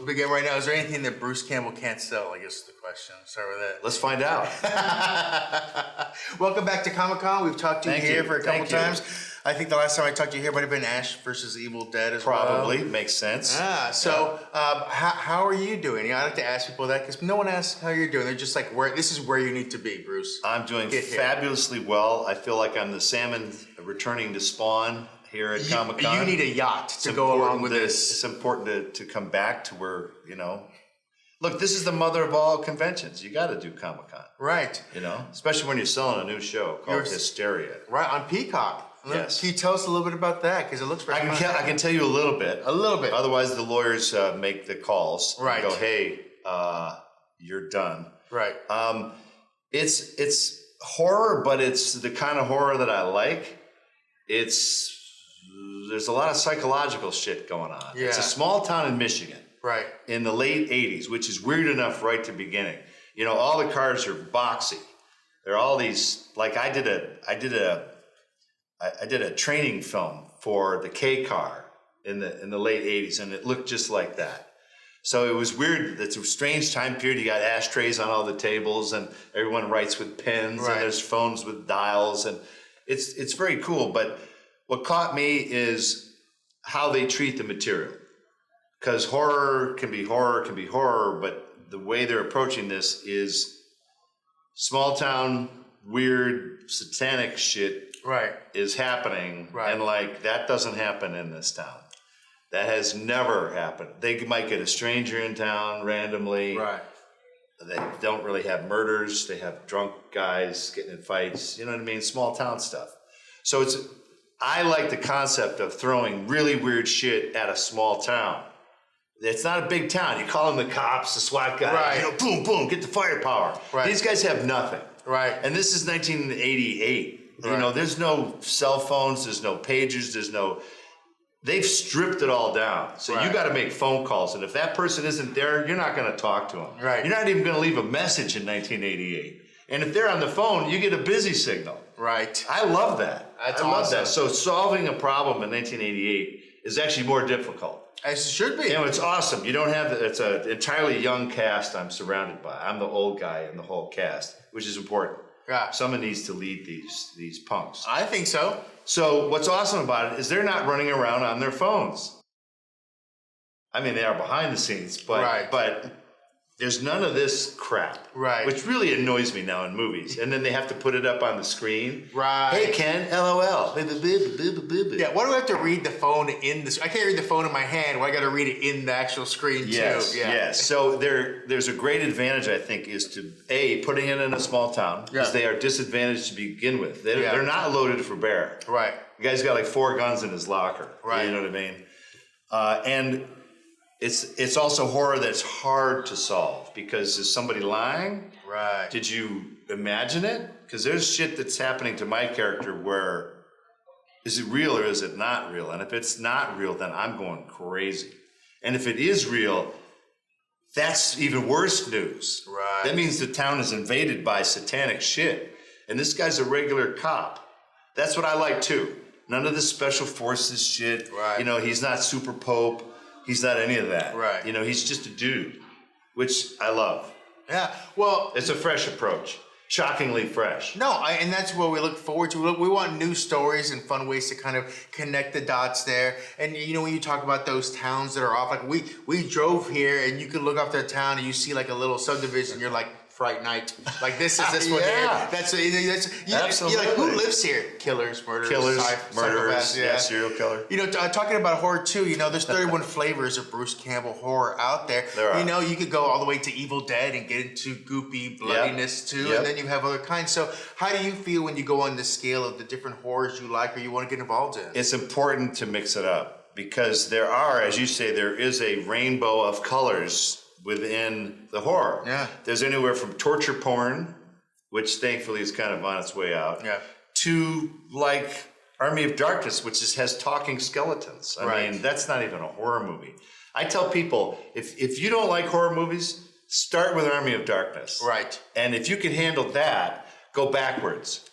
begin right now. Is there anything that Bruce Campbell can't sell? I guess is the question. Start with that. Let's find out. Welcome back to Comic-Con. We've talked to you here for a couple times. I think the last time I talked to you here might have been Ash versus Evil Dead as well. Probably. Makes sense. How are you doing? I like to ask people that because no one asks how you're doing. They're just like, this is where you need to be, Bruce. I'm doing fabulously well. I feel like I'm the salmon returning to spawn here at Comic-Con. You need a yacht to go along with this. It's important to come back to where, look, this is the mother of all conventions. You got to do Comic-Con. Right. Especially when you're selling a new show called Hysteria. Right, on Peacock. Yes. Can you tell us a little bit about that? Because it looks very fun. I can tell you a little bit. A little bit. Otherwise, the lawyers make the calls. Right. And go, hey, you're done. Right. It's horror, but it's the kind of horror that I like. There's a lot of psychological shit going on. Yeah. It's a small town in Michigan. Right. In the late 80s, which is weird enough right at the beginning. All the cars are boxy. They're all these, like I did a training film for the K car in the late 80s, and it looked just like that. So it was weird. It's a strange time period. You got ashtrays on all the tables, and everyone writes with pens, and there's phones with dials, and it's very cool. But what caught me is how they treat the material. Because horror can be horror, but the way they're approaching this is small town, weird, satanic shit is happening. Right. And that doesn't happen in this town. That has never happened. They might get a stranger in town randomly. Right. They don't really have murders. They have drunk guys getting in fights. You know what I mean? Small town stuff. So I like the concept of throwing really weird shit at a small town. It's not a big town. You call them the cops, the SWAT guys. Right. Boom, boom, get the firepower. Right. These guys have nothing. Right. And this is 1988. Right. There's no cell phones. There's no pagers. They've stripped it all down. So you got to make phone calls. And if that person isn't there, you're not going to talk to them. Right. You're not even going to leave a message in 1988. And if they're on the phone, you get a busy signal. Right. I love that. That's I love awesome. that. So solving a problem in 1988 is actually more difficult. As it should be. It's awesome. You don't have it's an entirely young cast I'm surrounded by. I'm the old guy in the whole cast, which is important. Yeah. Someone needs to lead these punks. I think so. So what's awesome about it is they're not running around on their phones. I mean, they are behind the scenes, but there's none of this crap. Right. Which really annoys me now in movies. And then they have to put it up on the screen. Right. Hey, Ken, LOL. Yeah, why do I have to read the phone in this? I can't read the phone in my hand. Well, I got to read it in the actual screen, too. Yes. So there's a great advantage, I think, is to, putting it in a small town, because they are disadvantaged to begin with. They're not loaded for bear. Right. The guy's got 4 guns in his locker. Right. You know what I mean? And it's also horror that's hard to solve, because is somebody lying? Right. Did you imagine it? Because there's shit that's happening to my character where, is it real or is it not real? And if it's not real, then I'm going crazy. And if it is real, that's even worse news. Right. That means the town is invaded by satanic shit. And this guy's a regular cop. That's what I like too. None of this special forces shit. Right. He's not Super Pope. He's not any of that. Right. He's just a dude, which I love. Yeah. Well, it's a fresh approach. Shockingly fresh. No, and that's what we look forward to. We want new stories and fun ways to kind of connect the dots there. And when you talk about those towns that are off, like we drove here, and you could look off that town and you see like a little subdivision. You're like, Fright Night. Like this one here. That's absolutely. You're like, who lives here? Killers, murderers, murderers, serial killer. Talking about horror too. There's 31 flavors of Bruce Campbell horror out there. There are. You could go all the way to Evil Dead and get into goopy bloodiness too, and then you have other kinds. So how do you feel when you go on the scale of the different horrors you like or you want to get involved in? It's important to mix it up because there are, as you say, there is a rainbow of colors within the horror. Yeah. There's anywhere from torture porn, which thankfully is kind of on its way out, to like Army of Darkness, which has talking skeletons. I mean, that's not even a horror movie. I tell people, if you don't like horror movies, start with Army of Darkness. Right. And if you can handle that, go backwards.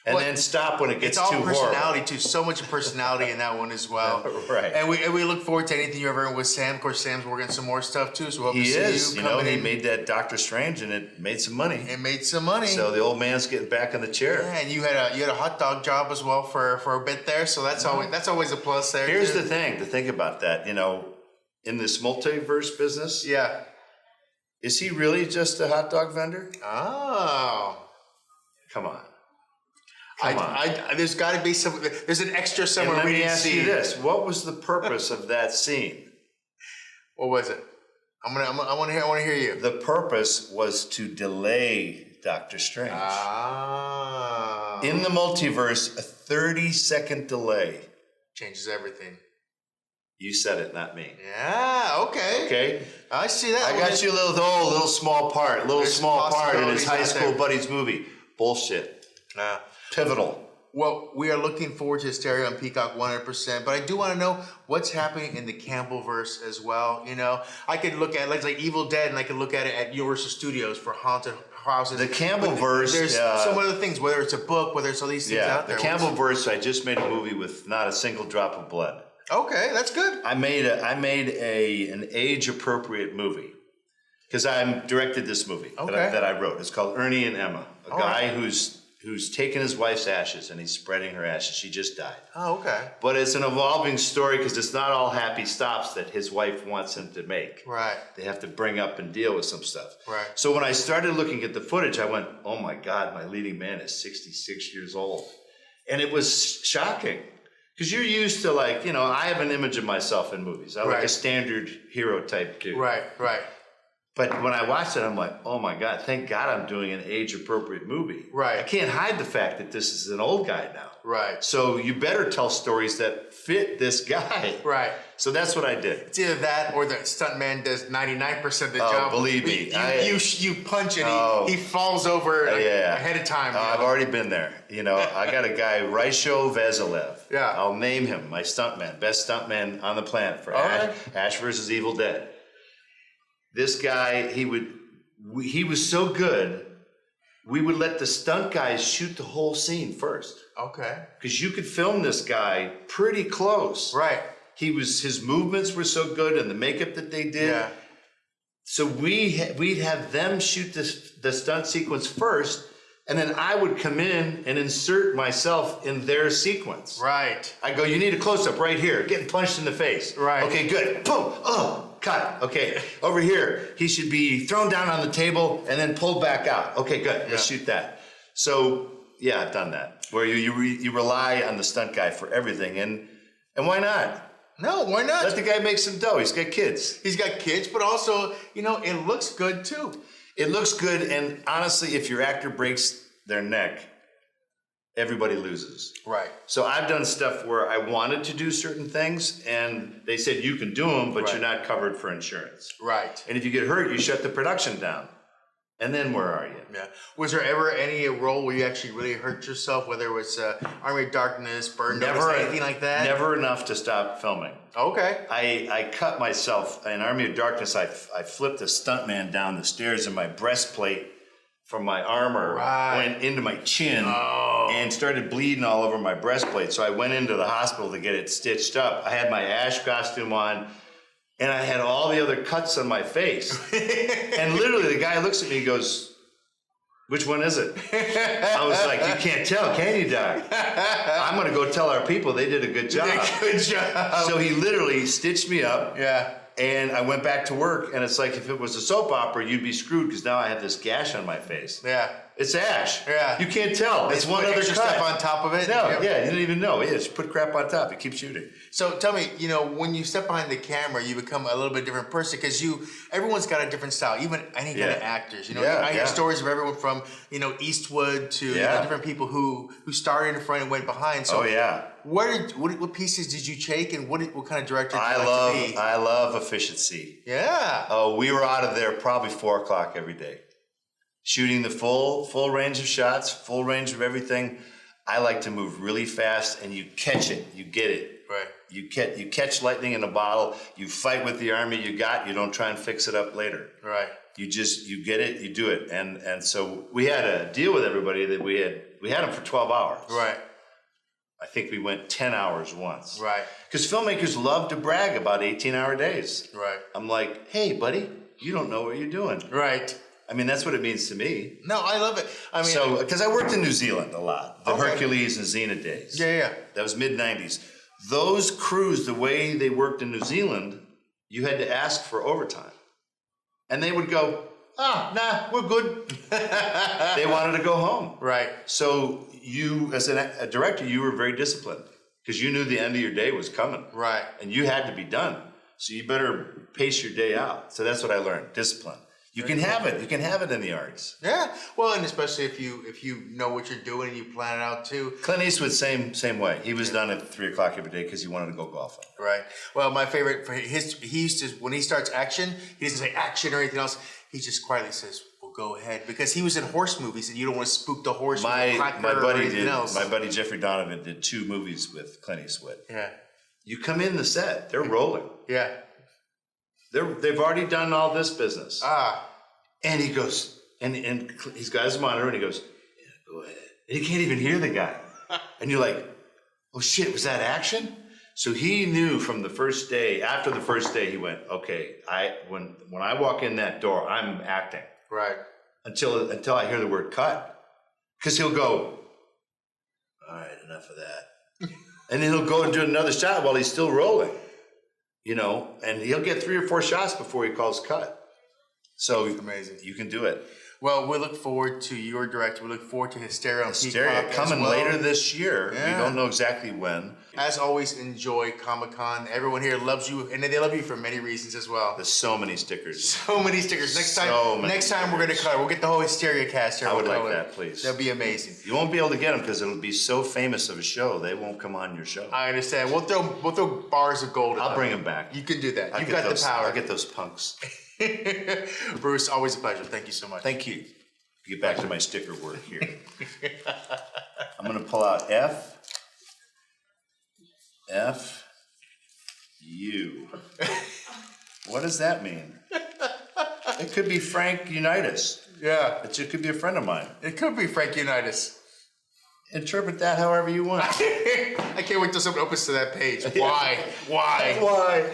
And then stop when it gets it's too all horrible. personality too. So much personality in that one as well. Right. And we look forward to anything you ever with Sam. Of course, Sam's working some more stuff too. So we hope to see you coming in. He made that Doctor Strange, and it made some money. It made some money. So the old man's getting back in the chair. Yeah, and you had a hot dog job as well for a bit there. So that's always a plus there. Here's too. the thing to think about that. In this multiverse business, Yeah. is he really just a hot dog vendor? Oh. Come on. There's got to be there's an extra somewhere And we let me didn't ask see. you this: what was the purpose of that scene? What was it? I want to hear you. The purpose was to delay Doctor Strange. Ah. In the multiverse, a 30-second delay. Changes everything. You said it, not me. Yeah. Okay. Okay. I see that. I got you a little small part in his possibilities high out school there. buddies movie. Bullshit. Pivotal. Well, we are looking forward to Hysteria on Peacock 100%, but I do want to know what's happening in the Campbellverse as well. I could look at like Evil Dead, and I could look at it at Universal Studios for haunted houses. The Campbellverse. There's some other things, whether it's a book, whether it's all these things out there. The Campbellverse. I just made a movie with not a single drop of blood. Okay, that's good. I made an age appropriate movie because I directed this movie that I wrote. It's called Ernie and Emma. A guy who's taken his wife's ashes and he's spreading her ashes. She just died. Oh, okay. But it's an evolving story because it's not all happy stops that his wife wants him to make. Right. They have to bring up and deal with some stuff. Right. So when I started looking at the footage, I went, oh my God, my leading man is 66 years old. And it was shocking. Because you're used to I have an image of myself in movies. I like a standard hero type dude. Right. But when I watched it, I'm like, oh my God, thank God I'm doing an age-appropriate movie. Right. I can't hide the fact that this is an old guy now. Right. So you better tell stories that fit this guy. Right. So that's what I did. It's either that or the stuntman does 99% of the job. Believe me. You punch and he falls over ahead of time. I've already been there. I got a guy, Rysho Vasilev. Yeah. I'll name him my stuntman, best stuntman on the planet for Ash versus Evil Dead. This guy, he was so good, we would let the stunt guys shoot the whole scene first. Okay. Because you could film this guy pretty close. Right. His movements were so good and the makeup that they did. Yeah. So we'd have them shoot the stunt sequence first, and then I would come in and insert myself in their sequence. Right. I go, you need a close-up right here, getting punched in the face. Right. Okay, good. Boom. Oh, cut. Okay. Over here, he should be thrown down on the table and then pulled back out. Okay, good. Let's shoot that. So, yeah, I've done that. Where you rely on the stunt guy for everything, and why not? No, why not? Let the guy make some dough. He's got kids. He's got kids, but also, it looks good too. It looks good, and honestly, if your actor breaks their neck, everybody loses. Right. So I've done stuff where I wanted to do certain things, and they said you can do them, but you're not covered for insurance. Right. And if you get hurt, you shut the production down. And then where are you? Yeah. Was there ever any role where you actually really hurt yourself, whether it was Army of Darkness, Burn Notice, anything like that? Never enough to stop filming. Okay. I cut myself in Army of Darkness. I flipped a stuntman down the stairs, and my breastplate from my armor went into my chin and started bleeding all over my breastplate. So I went into the hospital to get it stitched up. I had my Ash costume on, and I had all the other cuts on my face. And literally the guy looks at me and goes, which one is it? I was like, you can't tell, can you, Doc? I'm going to go tell our people they did a good job. Good job. So he literally stitched me up. Yeah. And I went back to work, and it's like if it was a soap opera, you'd be screwed because now I have this gash on my face. Yeah. It's Ash. Yeah. You can't tell. It's one other extra cut. stuff on top of it. No, you didn't even know. Yeah, just put crap on top. You keep shooting. So tell me, when you step behind the camera, you become a little bit different person because everyone's got a different style, even any kind of actors. I hear stories of everyone from, Eastwood to different people who started in front and went behind. So what pieces did you take, and what kind of director did you like to be? I love efficiency. Yeah. Oh, we were out of there probably 4 o'clock every day. Shooting the full range of shots, full range of everything. I like to move really fast, and you catch it, you get it. Right. You catch lightning in a bottle. You fight with the army you got. You don't try and fix it up later. Right. You get it. You do it. And so we had a deal with everybody that we had them for 12 hours. Right. I think we went 10 hours once. Right. Because filmmakers love to brag about 18-hour days. Right. I'm like, hey, buddy, you don't know what you're doing. Right. I mean, that's what it means to me. No, I love it. I mean, so because I worked in New Zealand a lot, the Hercules and Xena days. Yeah. That was mid-90s. Those crews, the way they worked in New Zealand, you had to ask for overtime. And they would go, nah, we're good. They wanted to go home. Right. So you, as a director, you were very disciplined because you knew the end of your day was coming. Right. And you had to be done. So you better pace your day out. So that's what I learned, discipline. You can have it. You can have it in the arts. Yeah. Well, and especially if you know what you're doing and you plan it out too. Clint Eastwood, same way. He was done at 3 o'clock every day because he wanted to go golfing. Right. Well, my favorite he used to, when he starts action, he doesn't say action or anything else. He just quietly says, "Well, go ahead," because he was in horse movies and you don't want to spook the horse. My buddy Jeffrey Donovan did 2 movies with Clint Eastwood. Yeah. You come in the set, they're rolling. Yeah. They've already done all this business. And he goes, and he's got his monitor, and he goes, yeah, go ahead. And he can't even hear the guy. And you're like, oh shit, was that action? So he knew from the first day, after the first day, he went, okay, when I walk in that door, I'm acting. Right. Until I hear the word cut. Because he'll go, all right, enough of that. And then he'll go and do another shot while he's still rolling. And he'll get 3 or 4 shots before he calls cut. So amazing. You can do it. Well, we look forward to your director. We look forward to Hysteria on Hysteria coming later this year. Yeah. We don't know exactly when. As always, enjoy Comic-Con. Everyone here loves you, and they love you for many reasons as well. There's so many stickers. So many stickers. Next time we're going to color. We'll get the whole Hysteria cast here. I would like that, please. That'd be amazing. You won't be able to get them because it'll be so famous of a show. They won't come on your show. I understand. We'll thw bars of gold. I'll bring them back. You can do that. You've got the power. I'll get those punks. Bruce, always a pleasure. Thank you so much. Thank you. Get back to my sticker work here. I'm going to pull out F, U. What does that mean? It could be Frank Unitas. Yeah. It could be a friend of mine. It could be Frank Unitas. Interpret that however you want. I can't wait till someone opens to that page. Why? Why? Why?